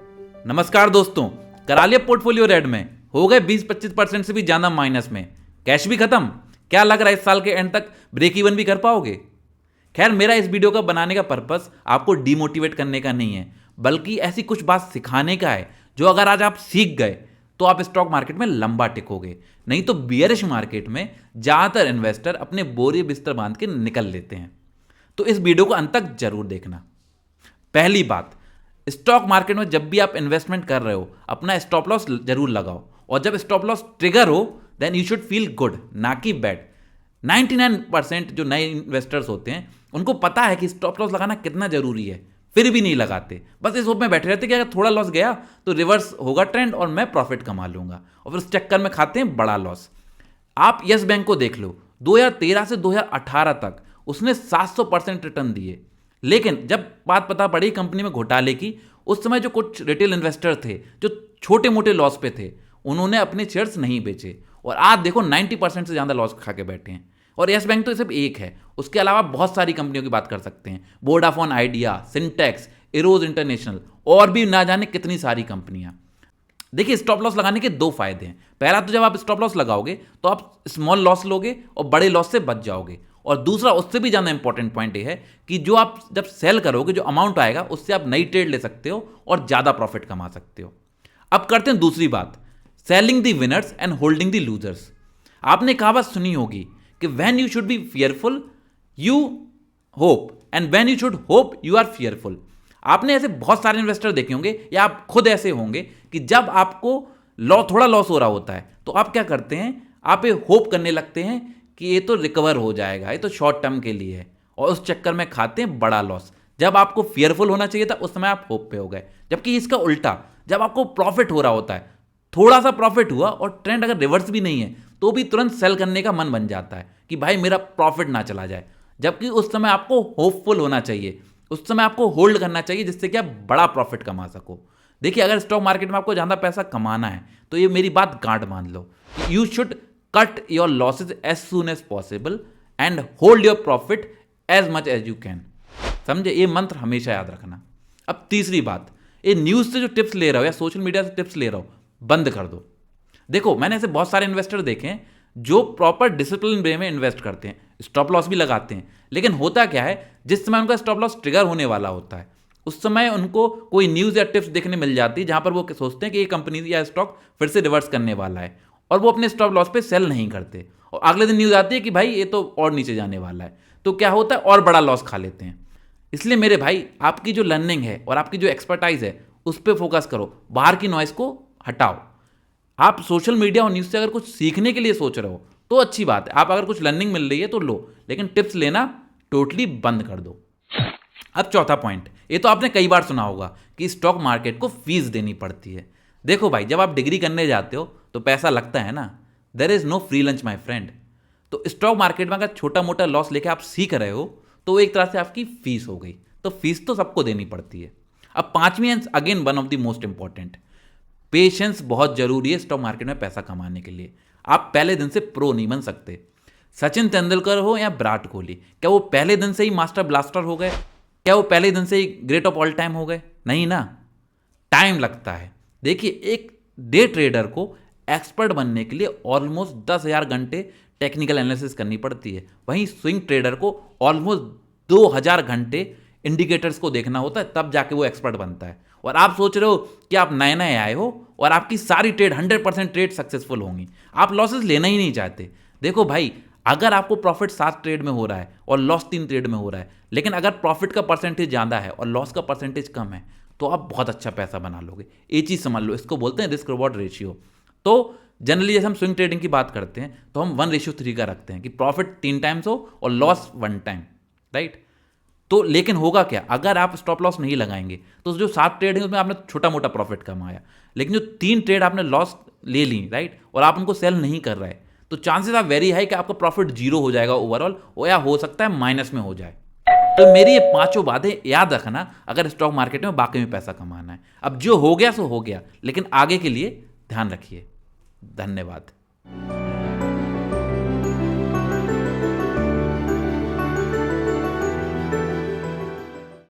नमस्कार दोस्तों, करा लिया पोर्टफोलियो रेड में, हो गए 20-25% से भी ज्यादा माइनस में, कैश भी खत्म। क्या लग रहा है इस साल के एंड तक ब्रेक इवन भी कर पाओगे? खैर, मेरा इस वीडियो का बनाने का पर्पस आपको डिमोटिवेट करने का नहीं है, बल्कि ऐसी कुछ बात सिखाने का है जो अगर आज आप सीख गए तो आप स्टॉक मार्केट में लंबा टिकोगे। नहीं तो बियरिश मार्केट में ज्यादातर इन्वेस्टर अपने बोरे बिस्तर बांध के निकल लेते हैं। तो इस वीडियो को अंत तक जरूर देखना। पहली बात, स्टॉक मार्केट में जब भी आप इन्वेस्टमेंट कर रहे हो अपना स्टॉप लॉस जरूर लगाओ, और जब स्टॉप लॉस ट्रिगर हो then you should feel good, ना कि बैड। 99% जो नए इन्वेस्टर्स होते हैं उनको पता है कि स्टॉप लॉस लगाना कितना जरूरी है, फिर भी नहीं लगाते। बस इस होप में बैठे रहते कि अगर थोड़ा लॉस गया तो रिवर्स होगा ट्रेंड और मैं प्रॉफिट कमा लूंगा, और फिर उस चक्कर में खाते हैं बड़ा लॉस। आप यस बैंक को देख लो, 2013 से 2018 तक उसने 700% रिटर्न दिए, लेकिन जब बात पता पड़ी कंपनी में घोटाले की, उस समय जो कुछ रिटेल इन्वेस्टर थे जो छोटे मोटे लॉस पे थे, उन्होंने अपने शेयर्स नहीं बेचे, और आज देखो 90% से ज़्यादा लॉस खा के बैठे हैं। और यस बैंक तो सिर्फ एक है, उसके अलावा बहुत सारी कंपनियों की बात कर सकते हैं, Vodafone Idea, Syntex, Eros International, और भी ना जाने कितनी सारी कंपनियां। देखिए, स्टॉप लॉस लगाने के दो फायदे हैं। पहला तो जब आप स्टॉप लॉस लगाओगे तो आप स्मॉल लॉस लोगे और बड़े लॉस से बच जाओगे, और दूसरा उससे भी ज़्यादा इंपॉर्टेंट पॉइंट ये है कि जो आप जब सेल करोगे जो अमाउंट आएगा उससे आप नई ट्रेड ले सकते हो और ज़्यादा प्रॉफिट कमा सकते हो। अब करते हैं दूसरी बात, selling the winners and holding the losers. आपने कहावत सुनी होगी कि when you should be fearful you hope, and when you should hope you are fearful. आपने ऐसे बहुत सारे इन्वेस्टर देखे होंगे या आप खुद ऐसे होंगे कि जब आपको थोड़ा लॉस हो रहा होता है तो आप क्या करते हैं, आप ये होप करने लगते हैं कि ये तो रिकवर हो जाएगा, ये तो शॉर्ट टर्म के लिए है, और उस चक्कर में खाते हैं बड़ा लॉस। जब आपको फियरफुल होना चाहिए था उस समय आप होप पे हो गए। जबकि इसका उल्टा, जब आपको प्रॉफिट हो रहा होता है, थोड़ा सा प्रॉफिट हुआ और ट्रेंड अगर रिवर्स भी नहीं है तो भी तुरंत सेल करने का मन बन जाता है कि भाई मेरा प्रॉफिट ना चला जाए। जबकि उस समय आपको होपफुल होना चाहिए, उस समय आपको होल्ड करना चाहिए जिससे कि आप बड़ा प्रॉफिट कमा सको। देखिए, अगर स्टॉक मार्केट में आपको ज़्यादा पैसा कमाना है तो ये मेरी बात गांठ मान लो, you should cut your losses as soon as possible and hold your profit as much as you can. समझे? ये मंत्र हमेशा याद रखना। अब तीसरी बात, ये न्यूज़ से जो टिप्स ले रहा हो या सोशल मीडिया से टिप्स ले रहा हो, बंद कर दो। देखो, मैंने ऐसे बहुत सारे इन्वेस्टर देखे हैं जो प्रॉपर डिसिप्लिन वे में इन्वेस्ट करते हैं, स्टॉप लॉस भी लगाते हैं, लेकिन होता क्या है, जिस समय उनका स्टॉप लॉस ट्रिगर होने वाला होता है उस समय उनको कोई न्यूज़ या टिप्स देखने मिल जाती है जहां पर वो सोचते हैं कि ये कंपनी या स्टॉक फिर से रिवर्स करने वाला है, और वो अपने स्टॉप लॉस पे सेल नहीं करते, और अगले दिन न्यूज़ आती है कि भाई ये तो और नीचे जाने वाला है, तो क्या होता है, और बड़ा लॉस खा लेते हैं। इसलिए मेरे भाई, आपकी जो लर्निंग है और आपकी जो एक्सपर्टाइज है उस पर फोकस करो, बाहर की नॉइस को हटाओ। आप सोशल मीडिया और न्यूज़ से अगर कुछ सीखने के लिए सोच रहे हो तो अच्छी बात है, आप अगर कुछ लर्निंग मिल रही है तो लो, लेकिन टिप्स लेना टोटली बंद कर दो। अब चौथा पॉइंट, ये तो आपने कई बार सुना होगा कि स्टॉक मार्केट को फीस देनी पड़ती है। देखो भाई, जब आप डिग्री करने जाते हो तो पैसा लगता है ना, there is no free lunch my friend. तो स्टॉक मार्केट में अगर छोटा मोटा लॉस लेके आप सीख रहे हो तो वो एक तरह से आपकी फीस हो गई, तो फीस तो सबको देनी पड़ती है। अब पांचवी and again one of the most important, patience बहुत जरूरी है स्टॉक मार्केट में पैसा कमाने के लिए। आप पहले दिन से प्रो नहीं बन सकते। सचिन तेंदुलकर हो या विराट कोहली, क्या वो पहले दिन से ही मास्टर ब्लास्टर हो गए? क्या वो पहले दिन से ही ग्रेट ऑफ ऑल टाइम हो गए? नहीं ना, टाइम लगता है। देखिए, एक डे ट्रेडर को एक्सपर्ट बनने के लिए ऑलमोस्ट 10,000 घंटे टेक्निकल एनालिसिस करनी पड़ती है, वहीं स्विंग ट्रेडर को ऑलमोस्ट 2,000 घंटे इंडिकेटर्स को देखना होता है, तब जाके वो एक्सपर्ट बनता है। और आप सोच रहे हो कि आप नए नए आए हो और आपकी सारी ट्रेड 100% ट्रेड सक्सेसफुल होंगी, आप लॉसेस लेना ही नहीं चाहते। देखो भाई, अगर आपको प्रॉफिट 7 ट्रेड में हो रहा है और लॉस 3 ट्रेड में हो रहा है, लेकिन अगर प्रॉफिट का परसेंटेज ज़्यादा है और लॉस का परसेंटेज कम है, तो आप बहुत अच्छा पैसा बना लोगे। ये चीज़ समझ लो, इसको बोलते हैं रिस्क रिवॉर्ड रेशियो। तो जनरली जैसे हम स्विंग ट्रेडिंग की बात करते हैं तो हम 1:3 का रखते हैं कि प्रॉफिट 3 टाइम्स हो और लॉस 1 टाइम, राइट। तो लेकिन होगा क्या, अगर आप स्टॉप लॉस नहीं लगाएंगे तो जो 7 ट्रेड है उसमें आपने छोटा मोटा प्रॉफिट कमाया, लेकिन जो 3 ट्रेड आपने लॉस ले ली, राइट, और आप उनको सेल नहीं कर रहे, तो चांसेस आर वेरी हाई कि आपका प्रॉफिट 0 हो जाएगा ओवरऑल, या हो सकता है माइनस में हो जाए। तो मेरी ये 5 बातें याद रखना अगर स्टॉक मार्केट में बाकी में पैसा कमाना है। अब जो हो गया सो हो गया, लेकिन आगे के लिए ध्यान रखिए। धन्यवाद।